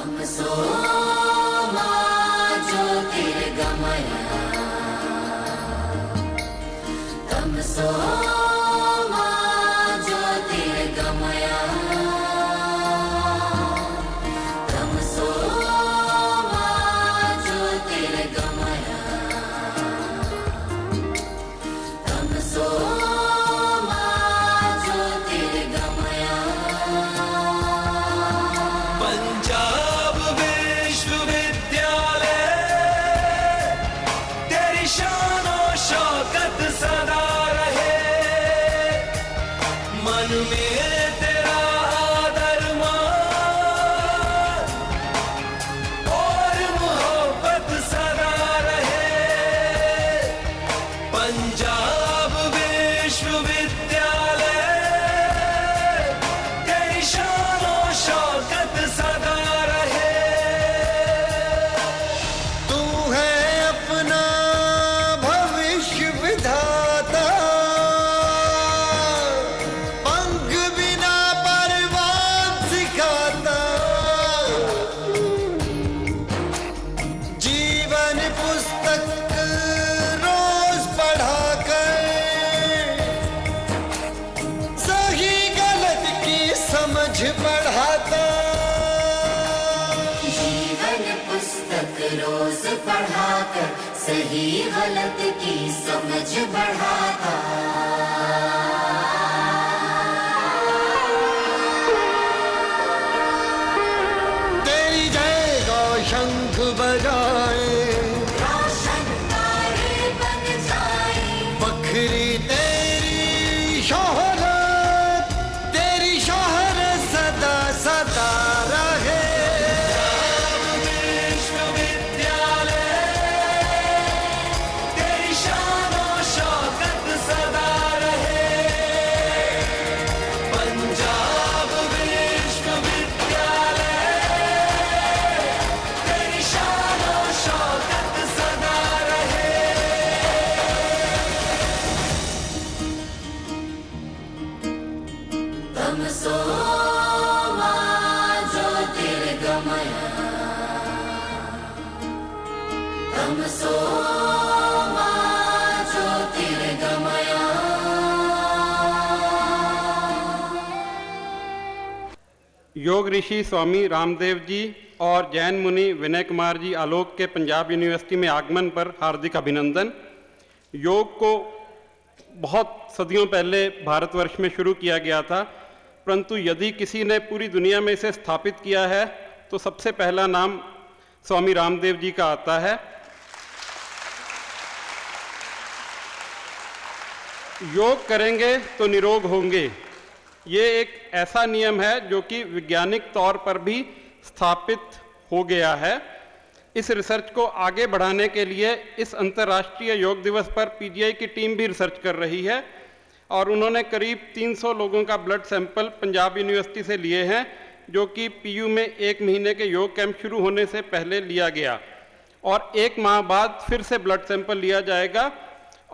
तमसो मा ज्योतिर्गमय तमसो मा ज्योतिर्गमय तमसो मा ज्योतिर्गमय तमसो मा ज्योतिर्गमय। पंजाब विश्वविद्यालय तेरी शानो शौकत सदा रहे, मन में तेरा आदर मान और मोहब्बत सदा रहे। पंजाब विश्वविद्यालय तेरी शानो शौकत सदा रहे। तू है अपना भविष्य विधाता, पंख बिना परवान सिखाता, जीवन पुस्तक रोज पढ़ाकर सही गलत की समझ बढ़ाता। जीवन पुस्तक रोज पढ़ाकर सही गलत की समझ बढ़ाता। तेरी जय गौ शंख बजाए, रोशन तारे बन जाए, बखरी तेरी शोहरत, तेरी शोहरत सदा सदा रहे। विश्वविद्यालय तेरी शानो शौकत सदा रहे। पंजाब विश्वविद्यालय तेरी शानो शौकत सदा रहे। तमसो मा ज्योतिर्गमय तमसो मा ज्योतिर्गमय। योग ऋषि स्वामी रामदेव जी और जैन मुनि विनय कुमार जी आलोक के पंजाब यूनिवर्सिटी में आगमन पर हार्दिक अभिनंदन। योग को बहुत सदियों पहले भारतवर्ष में शुरू किया गया था, परंतु यदि किसी ने पूरी दुनिया में इसे स्थापित किया है तो सबसे पहला नाम स्वामी रामदेव जी का आता है। योग करेंगे तो निरोग होंगे, ये एक ऐसा नियम है जो कि वैज्ञानिक तौर पर भी स्थापित हो गया है। इस रिसर्च को आगे बढ़ाने के लिए इस अंतर्राष्ट्रीय योग दिवस पर पीजीआई की टीम भी रिसर्च कर रही है और उन्होंने करीब 300 लोगों का ब्लड सैंपल पंजाब यूनिवर्सिटी से लिए हैं, जो कि पीयू में 1 महीने के योग कैंप शुरू होने से पहले लिया गया और 1 माह बाद फिर से ब्लड सैंपल लिया जाएगा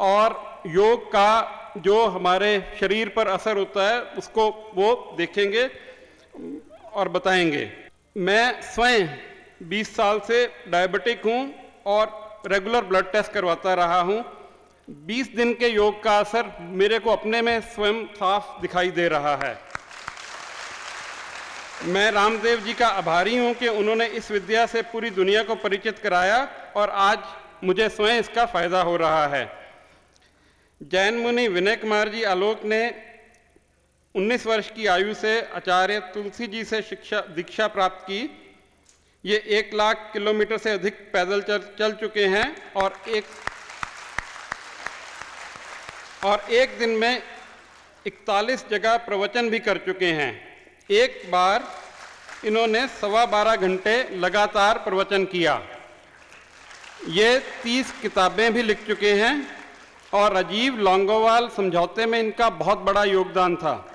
और योग का जो हमारे शरीर पर असर होता है उसको वो देखेंगे और बताएंगे। मैं स्वयं 20 साल से डायबिटिक हूँ और रेगुलर ब्लड टेस्ट करवाता रहा हूँ। 20 दिन के योग का असर मेरे को अपने में स्वयं साफ दिखाई दे रहा है। मैं रामदेव जी का आभारी हूँ कि उन्होंने इस विद्या से पूरी दुनिया को परिचित कराया और आज मुझे स्वयं इसका फायदा हो रहा है। जैन मुनि विनय कुमार जी आलोक ने 19 वर्ष की आयु से आचार्य तुलसी जी से दीक्षा प्राप्त की। ये 1 लाख किलोमीटर से अधिक पैदल चल चुके हैं और एक दिन में 41 जगह प्रवचन भी कर चुके हैं। एक बार इन्होंने 12.25 घंटे लगातार प्रवचन किया। ये 30 किताबें भी लिख चुके हैं और राजीव लौंगोवाल समझौते में इनका बहुत बड़ा योगदान था।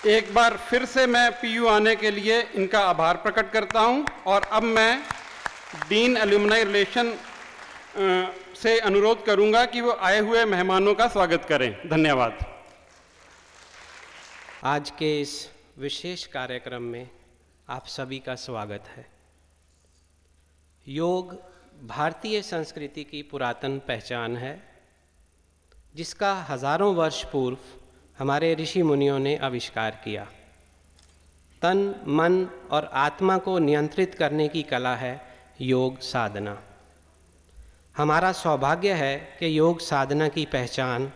एक बार फिर से मैं पीयू आने के लिए इनका आभार प्रकट करता हूं और अब मैं डीन एल्यूमनाई रिलेशन से अनुरोध करूंगा कि वो आए हुए मेहमानों का स्वागत करें। धन्यवाद। आज के इस विशेष कार्यक्रम में आप सभी का स्वागत है। योग भारतीय संस्कृति की पुरातन पहचान है, जिसका हजारों वर्ष पूर्व हमारे ऋषि मुनियों ने आविष्कार किया। तन, मन और आत्मा को नियंत्रित करने की कला है योग साधना। हमारा सौभाग्य है कि योग साधना की पहचान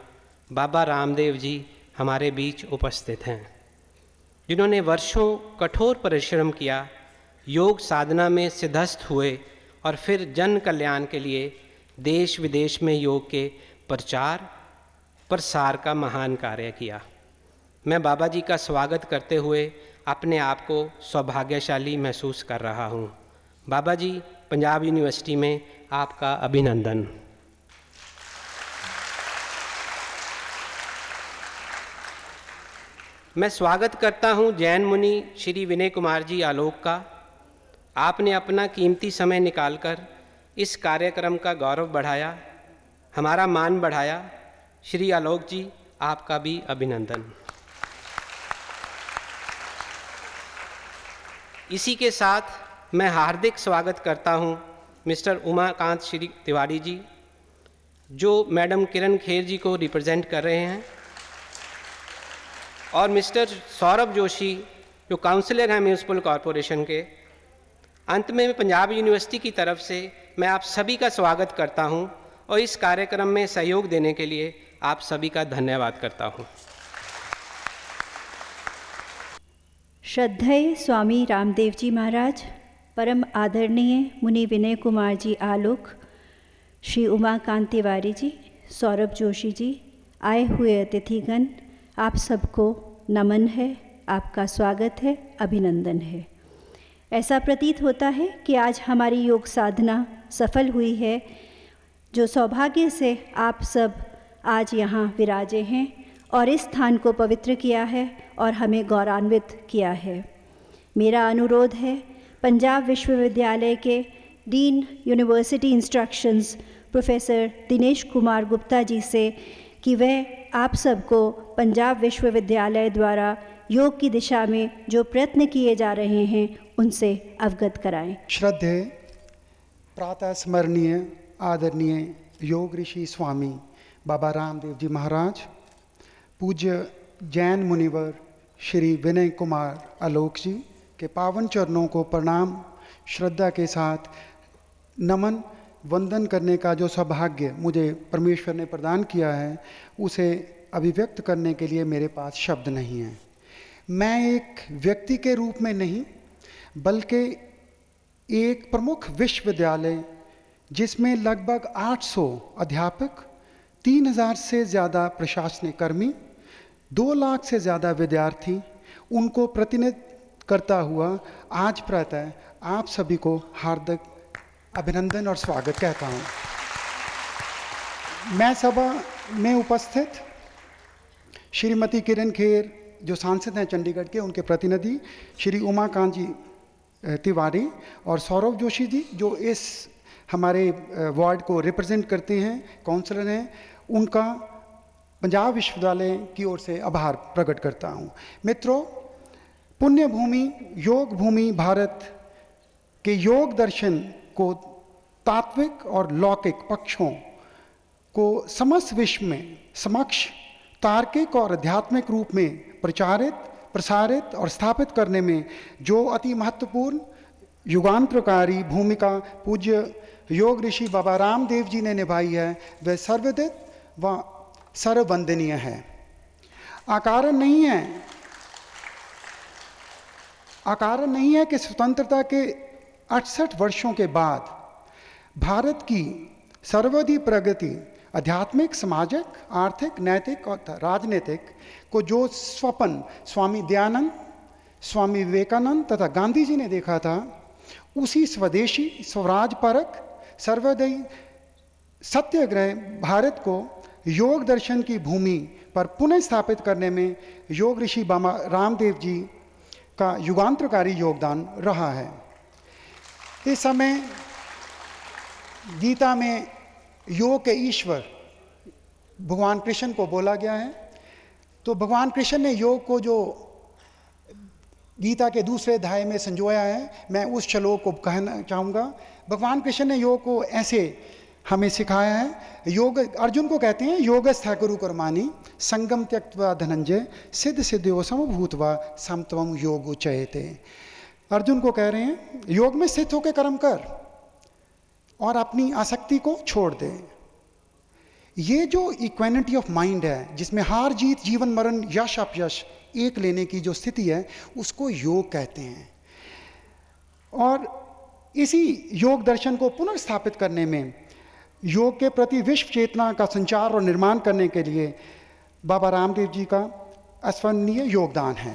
बाबा रामदेव जी हमारे बीच उपस्थित हैं, जिन्होंने वर्षों कठोर परिश्रम किया, योग साधना में सिद्धस्थ हुए और फिर जन कल्याण के लिए देश विदेश में योग के प्रचार प्रसार का महान कार्य किया। मैं बाबा जी का स्वागत करते हुए अपने आप को सौभाग्यशाली महसूस कर रहा हूँ। बाबा जी, पंजाब यूनिवर्सिटी में आपका अभिनंदन। मैं स्वागत करता हूं जैन मुनि श्री विनय कुमार जी आलोक का। आपने अपना कीमती समय निकालकर इस कार्यक्रम का गौरव बढ़ाया, हमारा मान बढ़ाया। श्री आलोक जी, आपका भी अभिनंदन। इसी के साथ मैं हार्दिक स्वागत करता हूं मिस्टर उमाकांत श्री तिवारी जी, जो मैडम किरण खेर जी को रिप्रेजेंट कर रहे हैं, और मिस्टर सौरभ जोशी, जो काउंसलर हैं म्यूनसिपल कॉरपोरेशन के। अंत में पंजाब यूनिवर्सिटी की तरफ से मैं आप सभी का स्वागत करता हूं और इस कार्यक्रम में सहयोग देने के लिए आप सभी का धन्यवाद करता हूं। श्रद्धेय स्वामी रामदेव जी महाराज, परम आदरणीय मुनि विनय कुमार जी आलोक, श्री उमाकांत तिवारी जी, सौरभ जोशी जी, आए हुए अतिथिगण, आप सबको नमन है, आपका स्वागत है, अभिनंदन है। ऐसा प्रतीत होता है कि आज हमारी योग साधना सफल हुई है, जो सौभाग्य से आप सब आज यहाँ विराजे हैं और इस स्थान को पवित्र किया है और हमें गौरवान्वित किया है। मेरा अनुरोध है पंजाब विश्वविद्यालय के dean university instructions professor Dinesh Kumar Gupta ji से कि वह आप सबको पंजाब विश्वविद्यालय द्वारा योग की दिशा में जो प्रयत्न किए जा रहे हैं उनसे अवगत कराएं। श्रद्धेय प्रातः स्मरणीय आदरणीय योग ऋषि स्वामी बाबा रामदेव जी महाराज, पूज्य जैन मुनिवर श्री विनय कुमार आलोक जी के पावन चरणों को प्रणाम श्रद्धा के साथ नमन वंदन करने का जो सौभाग्य मुझे परमेश्वर ने प्रदान किया है, उसे अभिव्यक्त करने के लिए मेरे पास शब्द नहीं हैं। मैं एक व्यक्ति के रूप में नहीं, बल्कि एक प्रमुख विश्वविद्यालय जिसमें लगभग 800 अध्यापक, 3000 से ज़्यादा प्रशासनिक कर्मी, 2 लाख से ज़्यादा विद्यार्थी, उनको प्रतिनिधित्व करता हुआ आज प्रातः आप सभी को हार्दिक अभिनंदन और स्वागत कहता हूँ। मैं सभा में उपस्थित श्रीमती किरण खेर, जो सांसद हैं चंडीगढ़ के, उनके प्रतिनिधि श्री उमाकांत जी तिवारी और सौरभ जोशी जी, जो इस हमारे वार्ड को रिप्रेजेंट करते हैं, काउंसलर हैं, उनका पंजाब विश्वविद्यालय की ओर से आभार प्रकट करता हूँ। मित्रों, पुण्य भूमि, योग भूमि भारत के योग दर्शन को तात्विक और लौकिक पक्षों को समस्त विश्व में समक्ष तार्किक और आध्यात्मिक रूप में प्रचारित, प्रसारित और स्थापित करने में जो अति महत्वपूर्ण युगांतरकारी भूमिका पूज्य योग ऋषि बाबा रामदेव जी ने निभाई है, वह सर्वविदित व सर्ववंदनीय है। अकारण नहीं है कि स्वतंत्रता के 68 वर्षों के बाद भारत की सर्वाधिक प्रगति आध्यात्मिक, सामाजिक, आर्थिक, नैतिक और राजनीतिक को जो स्वप्न स्वामी दयानंद, स्वामी विवेकानंद तथा गांधी जी ने देखा था, उसी स्वदेशी, स्वराज परक, सर्वोदयी सत्याग्रह भारत को योग दर्शन की भूमि पर पुनः स्थापित करने में योग ऋषि बाबा रामदेव जी का युगांतरकारी योगदान रहा है। इस समय गीता में योग के ईश्वर भगवान कृष्ण को बोला गया है। तो भगवान कृष्ण ने योग को जो गीता के दूसरे अध्याय में संजोया है। मैं उस श्लोक को कहना चाहूँगा। भगवान कृष्ण ने योग को ऐसे हमें सिखाया है। योग अर्जुन को कहते हैं योगस्थ कुरु कर्माणि संगम त्यक्त्वा धनंजय सिद्ध सिद्धियो समभूत्वा समत्वम योग उच्यते। अर्जुन को कह रहे हैं योग में स्थित होकर कर्म कर और अपनी आसक्ति को छोड़ दे। ये जो इक्वेनिटी ऑफ माइंड है, जिसमें हार जीत, जीवन मरण, यश अपयश एक लेने की जो स्थिति है, उसको योग कहते हैं। और इसी योग दर्शन को पुनर्स्थापित करने में, योग के प्रति विश्व चेतना का संचार और निर्माण करने के लिए बाबा रामदेव जी का अस्मरणीय योगदान है।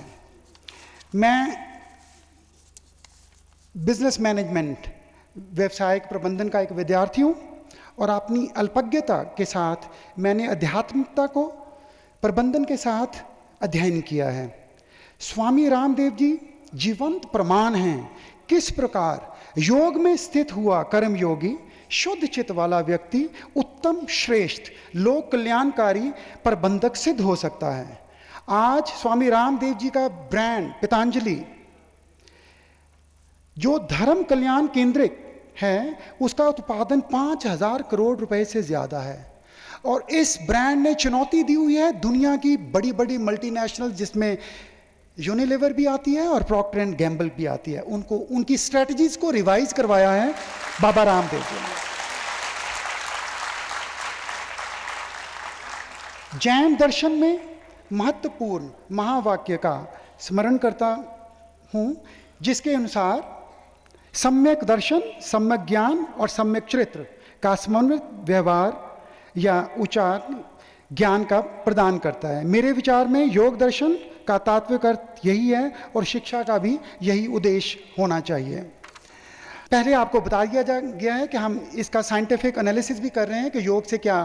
मैं बिजनेस मैनेजमेंट, व्यवसायिक प्रबंधन का एक विद्यार्थी हूँ और अपनी अल्पज्ञता के साथ मैंने आध्यात्मिकता को प्रबंधन के साथ अध्ययन किया है। स्वामी रामदेव जी जीवंत प्रमाण हैं किस प्रकार योग में स्थित हुआ कर्मयोगी, शुद्ध चित्त वाला व्यक्ति उत्तम, श्रेष्ठ, लोक कल्याणकारी प्रबंधक सिद्ध हो सकता है। आज स्वामी रामदेव जी का ब्रांड पतंजलि जो धर्म कल्याण केंद्रित है, उसका उत्पादन 5,000 करोड़ रुपए से ज़्यादा है। और इस ब्रांड ने चुनौती दी हुई है दुनिया की बड़ी बड़ी मल्टीनेशनल, जिसमें यूनिलीवर भी आती है और प्रॉक्टर एंड गैम्बल भी आती है। उनको उनकी स्ट्रेटजीज को रिवाइज करवाया है बाबा रामदेव जी ने। जैन दर्शन में महत्वपूर्ण महावाक्य का स्मरण करता हूँ, जिसके अनुसार सम्यक दर्शन, सम्यक ज्ञान और सम्यक चरित्र का समन्वित व्यवहार या उच्चार ज्ञान का प्रदान करता है। मेरे विचार में योग दर्शन का तात्विक अर्थ यही है और शिक्षा का भी यही उद्देश्य होना चाहिए। पहले आपको बता दिया गया है कि हम इसका साइंटिफिक एनालिसिस भी कर रहे हैं कि योग से क्या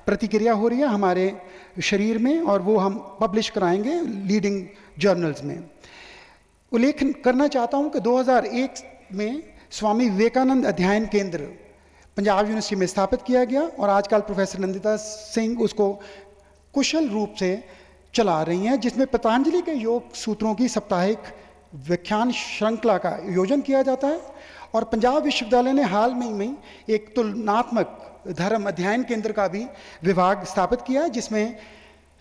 प्रतिक्रिया हो रही है हमारे शरीर में, और वो हम पब्लिश कराएंगे लीडिंग जर्नल्स में। उल्लेख करना चाहता हूँ कि 2001 में स्वामी विवेकानंद अध्ययन केंद्र पंजाब यूनिवर्सिटी में स्थापित किया गया और आजकल प्रोफेसर नंदिता सिंह उसको कुशल रूप से चला रही हैं, जिसमें पतंजलि के योग सूत्रों की साप्ताहिक व्याख्यान श्रृंखला का आयोजन किया जाता है। और पंजाब विश्वविद्यालय ने हाल में एक तुलनात्मक धर्म अध्ययन केंद्र का भी विभाग स्थापित किया है, जिसमें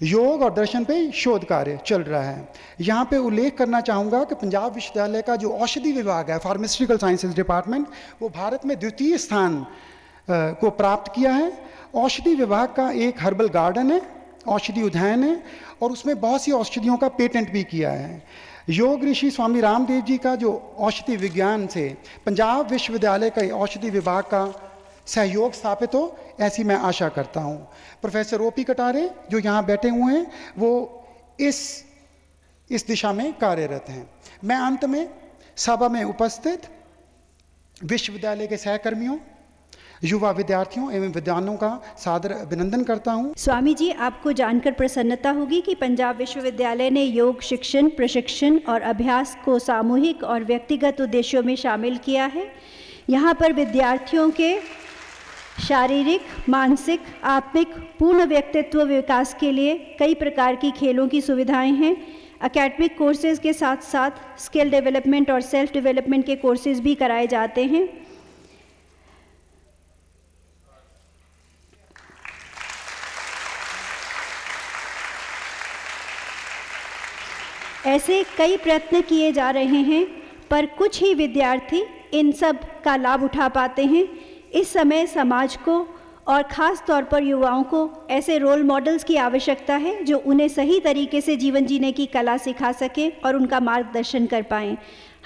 योग और दर्शन पे शोध कार्य चल रहा है। यहाँ पे उल्लेख करना चाहूँगा कि पंजाब विश्वविद्यालय का जो औषधि विभाग है, फार्मास्यूटिकल साइंसेज डिपार्टमेंट, वो भारत में द्वितीय स्थान को प्राप्त किया है। औषधि विभाग का एक हर्बल गार्डन है, औषधि उद्यान है, और उसमें बहुत सी औषधियों का पेटेंट भी किया है। योग ऋषि स्वामी रामदेव जी का जो औषधि विज्ञान से पंजाब विश्वविद्यालय का औषधि विभाग का सहयोग स्थापित हो, ऐसी मैं आशा करता हूँ। प्रोफेसर ओपी कटारे जो यहाँ बैठे हुए हैं, वो इस दिशा में कार्यरत हैं। मैं अंत में सभा में उपस्थित विश्वविद्यालय के सहकर्मियों, युवा विद्यार्थियों एवं विद्वानों का सादर अभिनंदन करता हूँ। स्वामी जी, आपको जानकर प्रसन्नता होगी कि पंजाब विश्वविद्यालय ने योग शिक्षण, प्रशिक्षण और अभ्यास को सामूहिक और व्यक्तिगत उद्देश्यों में शामिल किया है। यहाँ पर विद्यार्थियों के शारीरिक, मानसिक, आत्मिक पूर्ण व्यक्तित्व विकास के लिए कई प्रकार की खेलों की सुविधाएं हैं। एकेडमिक कोर्सेज के साथ साथ स्किल डेवलपमेंट और सेल्फ डेवलपमेंट के कोर्सेज भी कराए जाते हैं। ऐसे कई प्रयत्न किए जा रहे हैं, पर कुछ ही विद्यार्थी इन सब का लाभ उठा पाते हैं। इस समय समाज को और ख़ास तौर पर युवाओं को ऐसे रोल मॉडल्स की आवश्यकता है जो उन्हें सही तरीके से जीवन जीने की कला सिखा सकें और उनका मार्गदर्शन कर पाएं।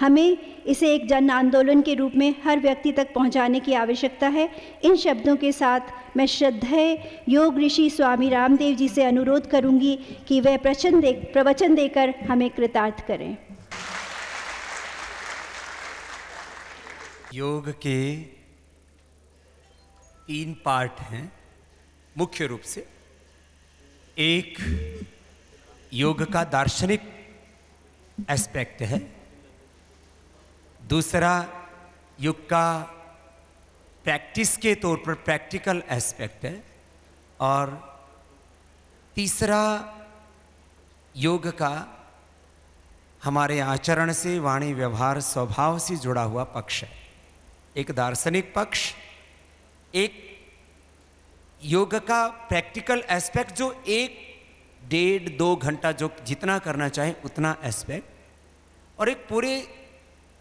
हमें इसे एक जन आंदोलन के रूप में हर व्यक्ति तक पहुंचाने की आवश्यकता है। इन शब्दों के साथ मैं श्रद्धेय योग ऋषि स्वामी रामदेव जी से अनुरोध करूंगी कि वह प्रवचन देकर हमें कृतार्थ करें। योग के 3 पार्ट हैं मुख्य रूप से। एक योग का दार्शनिक एस्पेक्ट है, दूसरा योग का प्रैक्टिस के तौर पर प्रैक्टिकल एस्पेक्ट है, और तीसरा योग का हमारे आचरण से, वाणी व्यवहार स्वभाव से जुड़ा हुआ पक्ष है। एक दार्शनिक पक्ष, एक योग का प्रैक्टिकल एस्पेक्ट जो 1-1.5-2 घंटा जो जितना करना चाहे उतना एस्पेक्ट, और एक पूरे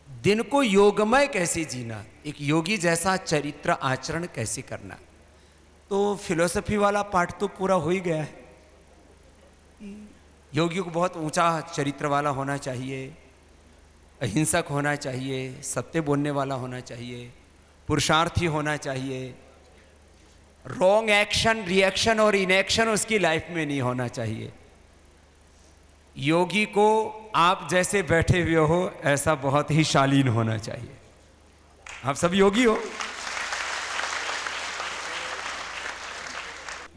दिन को योगमय कैसे जीना, एक योगी जैसा चरित्र आचरण कैसे करना। तो फिलोसफी वाला पार्ट तो पूरा हो ही गया है। योगी को बहुत ऊंचा चरित्र वाला होना चाहिए, अहिंसक होना चाहिए, सत्य बोलने वाला होना चाहिए, पुरुषार्थी होना चाहिए, रॉन्ग एक्शन, रिएक्शन और इनएक्शन उसकी लाइफ में नहीं होना चाहिए। योगी को आप जैसे बैठे हुए हो ऐसा बहुत ही शालीन होना चाहिए। आप सब योगी हो।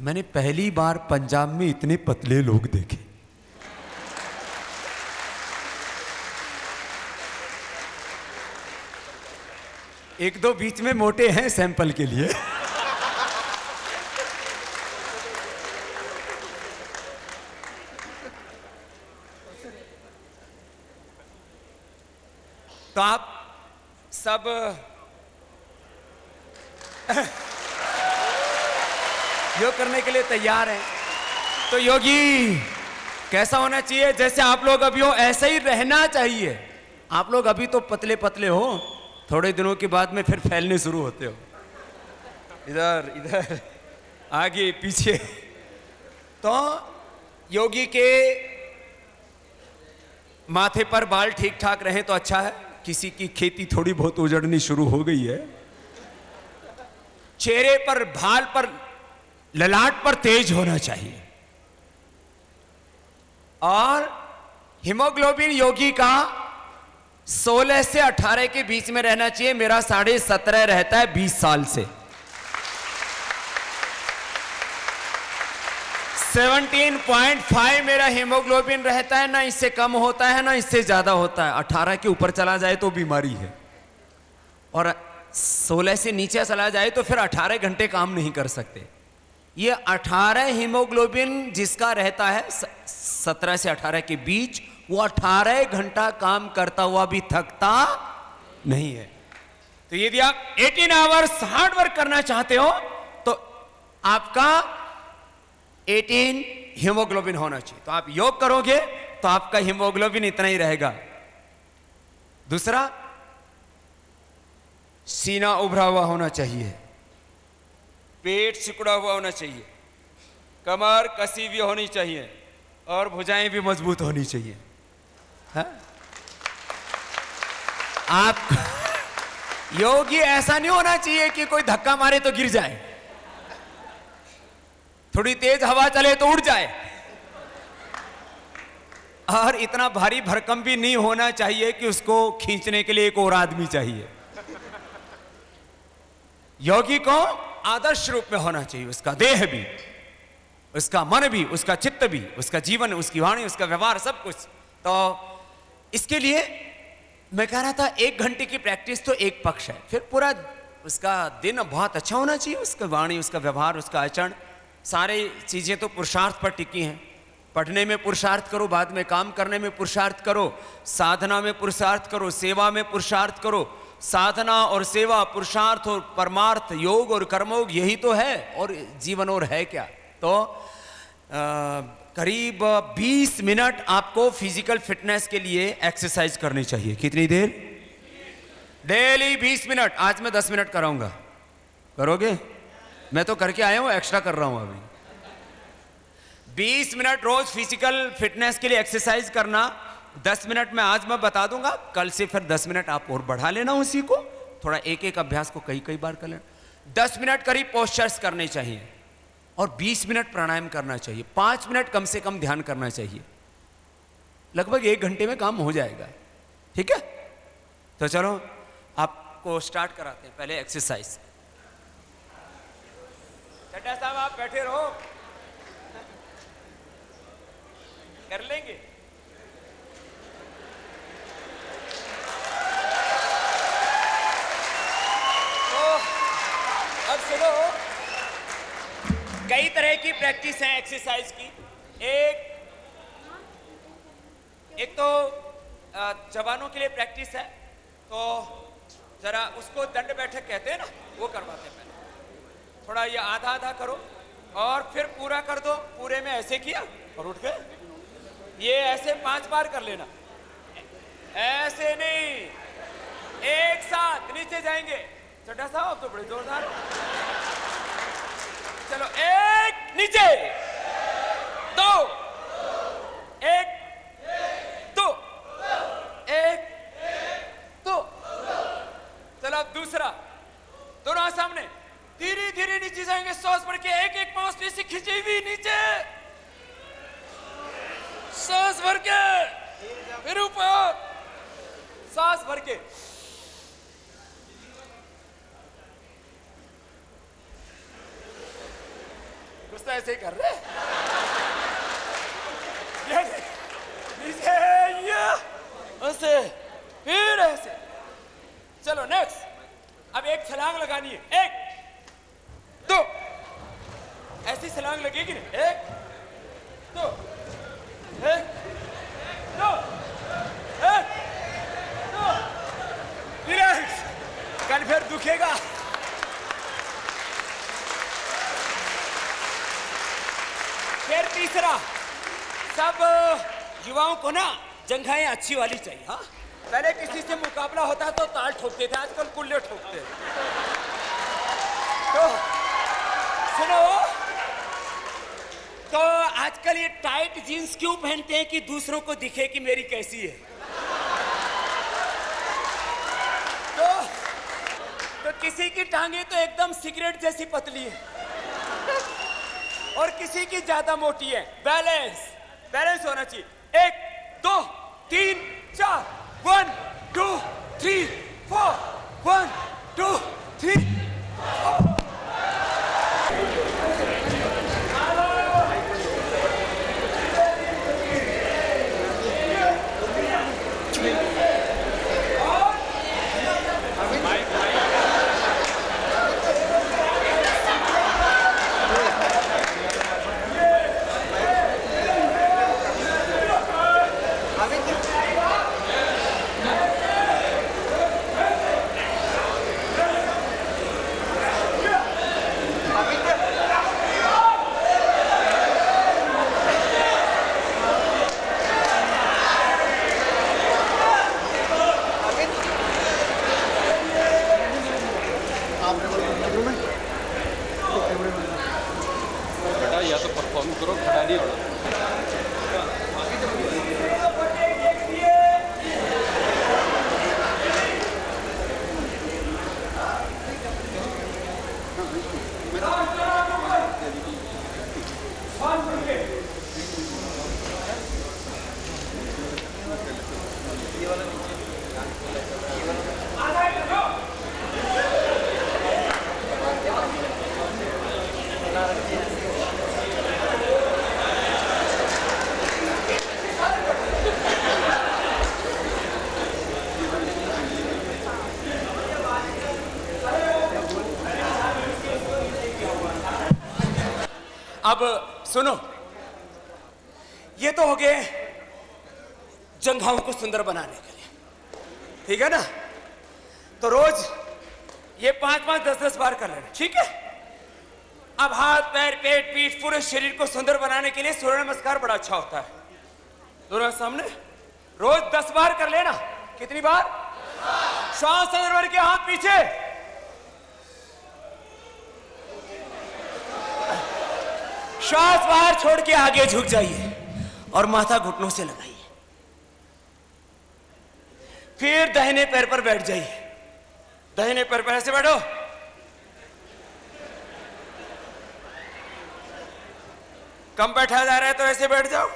मैंने पहली बार पंजाब में इतने पतले लोग देखे। एक दो बीच में मोटे हैं सैंपल के लिए। तो आप सब योग करने के लिए तैयार हैं। तो योगी कैसा होना चाहिए? जैसे आप लोग अभी हो ऐसा ही रहना चाहिए। आप लोग अभी तो पतले पतले हो, थोड़े दिनों के बाद में फिर फैलने शुरू होते हो, इधर इधर आगे पीछे। तो योगी के माथे पर बाल ठीक ठाक रहें तो अच्छा है। किसी की खेती थोड़ी बहुत उजड़नी शुरू हो गई है। चेहरे पर, भाल पर, ललाट पर तेज होना चाहिए। और हीमोग्लोबिन योगी का 16 से 18 के बीच में रहना चाहिए। मेरा 17.5 रहता है 20 साल से। 17.5 मेरा हीमोग्लोबिन रहता है, ना इससे कम होता है ना इससे ज्यादा होता है। 18 के ऊपर चला जाए तो बीमारी है, और 16 से नीचे चला जाए तो फिर 18 घंटे काम नहीं कर सकते। ये 18 हीमोग्लोबिन जिसका रहता है 17 से 18 के बीच, वो 18 घंटा काम करता हुआ भी थकता नहीं है। तो यदि आप 18 आवर्स हार्ड वर्क करना चाहते हो तो आपका 18 हीमोग्लोबिन होना चाहिए। तो आप योग करोगे तो आपका हीमोग्लोबिन इतना ही रहेगा। दूसरा, सीना उभरा हुआ होना चाहिए, पेट सिकुड़ा हुआ होना चाहिए, कमर कसी हुई होनी चाहिए, और भुजाएं भी मजबूत होनी चाहिए। हाँ? आप योगी ऐसा नहीं होना चाहिए कि कोई धक्का मारे तो गिर जाए, थोड़ी तेज हवा चले तो उड़ जाए, और इतना भारी भरकम भी नहीं होना चाहिए कि उसको खींचने के लिए एक और आदमी चाहिए। योगी को आदर्श रूप में होना चाहिए, उसका देह भी, उसका मन भी, उसका चित्त भी, उसका जीवन, उसकी वाणी, उसका व्यवहार, सब कुछ। तो इसके लिए मैं कह रहा था 1 घंटे की प्रैक्टिस तो एक पक्ष है, फिर पूरा उसका दिन बहुत अच्छा होना चाहिए। उसका वाणी, उसका व्यवहार, उसका आचरण, सारी चीजें तो पुरुषार्थ पर टिकी हैं। पढ़ने में पुरुषार्थ करो, बाद में काम करने में पुरुषार्थ करो, साधना में पुरुषार्थ करो, सेवा में पुरुषार्थ करो। साधना और सेवा, पुरुषार्थ और परमार्थ, योग और कर्मयोग, यही तो है, और जीवन और है क्या। तो करीब 20 मिनट आपको फिजिकल फिटनेस के लिए एक्सरसाइज करनी चाहिए। कितनी देर? Daily 20 minute. आज मैं 10 मिनट कराऊंगा, करोगे? मैं तो करके आया हूं, एक्स्ट्रा कर रहा हूं अभी। 20 मिनट रोज फिजिकल फिटनेस के लिए एक्सरसाइज करना। 10 मिनट में आज मैं बता दूंगा, कल से फिर 10 मिनट आप और बढ़ा लेना उसी को, थोड़ा एक एक अभ्यास को कई कई बार कर लेना। 10 मिनट करीब पोस्चर्स करने चाहिए, और 20 मिनट प्राणायाम करना चाहिए। 5 मिनट कम से कम ध्यान करना चाहिए। लगभग 1 घंटे में काम हो जाएगा। ठीक है, तो चलो आपको स्टार्ट कराते हैं। पहले एक्सरसाइज। चड्ढा साहब आप बैठे रहो, कर लेंगे। अब सुनो, कई तरह की प्रैक्टिस है एक्सरसाइज की। एक तो जवानों के लिए प्रैक्टिस है, तो जरा उसको दंड बैठक कहते हैं ना, वो करवाते हैं पहले। थोड़ा ये आधा आधा करो और फिर पूरा कर दो। पूरे में ऐसे किया और उठ गए। ये ऐसे 5 बार कर लेना, ऐसे नहीं, एक साथ नीचे जाएंगे। चड्ढा साहब तो बड़े जोरदार हो। चलो, एक नीचे, 2, 1, 2, 1, 2। चलो अब दूसरा, दोनों सामने, धीरे धीरे नीचे जाएंगे। सांस भर के एक एक मांसपेशी खींची हुई नीचे, सांस भर के फिर ऊपर, सांस भर के। कुछ तो ऐसे ही कर रहे, नीचे, ये ऐसे, फिर ऐसे। चलो नेक्स्ट, अब एक छलांग लगानी है। 1, 2, ऐसी छलांग लगेगी ना। 1, 2, 1, 2, 1, 2। रिलैक्स, कल फिर दुखेगा। फिर तीसरा, सब युवाओं को ना जंघाएं अच्छी वाली चाहिए। हाँ, पहले किसी से मुकाबला होता तो ताल ठोकते थे, आजकल कुल्ले ठोकते हैं। तो सुनो, तो आजकल ये टाइट जीन्स क्यों पहनते हैं? कि दूसरों को दिखे कि मेरी कैसी है। तो किसी की टांगे तो एकदम सिगरेट जैसी पतली है और किसी की ज्यादा मोटी है। बैलेंस होना चाहिए। 1, 2, 3, 4, 1, 2, 3, 4, 1, 2, 3, 4। बेटा या तो परफॉर्म करो, खड़ा नहीं होना। अब सुनो, ये तो हो गए जंघाओं को सुंदर बनाने के लिए, ठीक है ना? तो रोज ये 5-5, 10-10 बार कर लेना, ठीक है? अब हाथ, पैर, पेट, पीठ, पूरे शरीर को सुंदर बनाने के लिए सूर्य नमस्कार बड़ा अच्छा होता है। दोनों सामने रोज 10 बार कर लेना। कितनी बार? श्वास अंदर भर के, हाथ पीछे, श्वास बाहर छोड़ के आगे झुक जाइए और माथा घुटनों से लगाइए। फिर दाहिने पैर पर बैठ जाइए। दाहिने पैर पर ऐसे बैठो। कम बैठा जा रहा है तो ऐसे बैठ जाओ,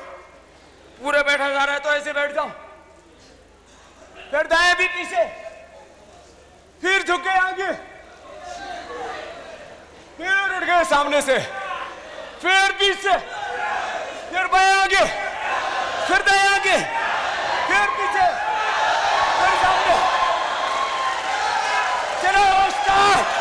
पूरा बैठा जा रहा है तो ऐसे बैठ जाओ। फिर दाएं भी पीछे, फिर झुक गए आगे, फिर उठ गए सामने से, फिर पीछे, फिर बाएं आगे, फिर दाएं आगे, फिर पीछे, फिर सामने। चलो स्टार्ट।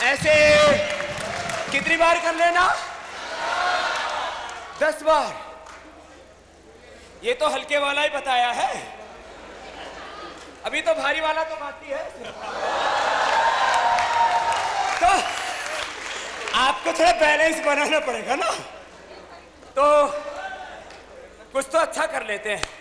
ऐसे कितनी बार कर लेना? 10 बार। ये तो हल्के वाला ही बताया है, अभी तो भारी वाला तो बाकी है। तो आपको थोड़ा बैलेंस बनाना पड़ेगा ना, तो कुछ तो अच्छा कर लेते हैं।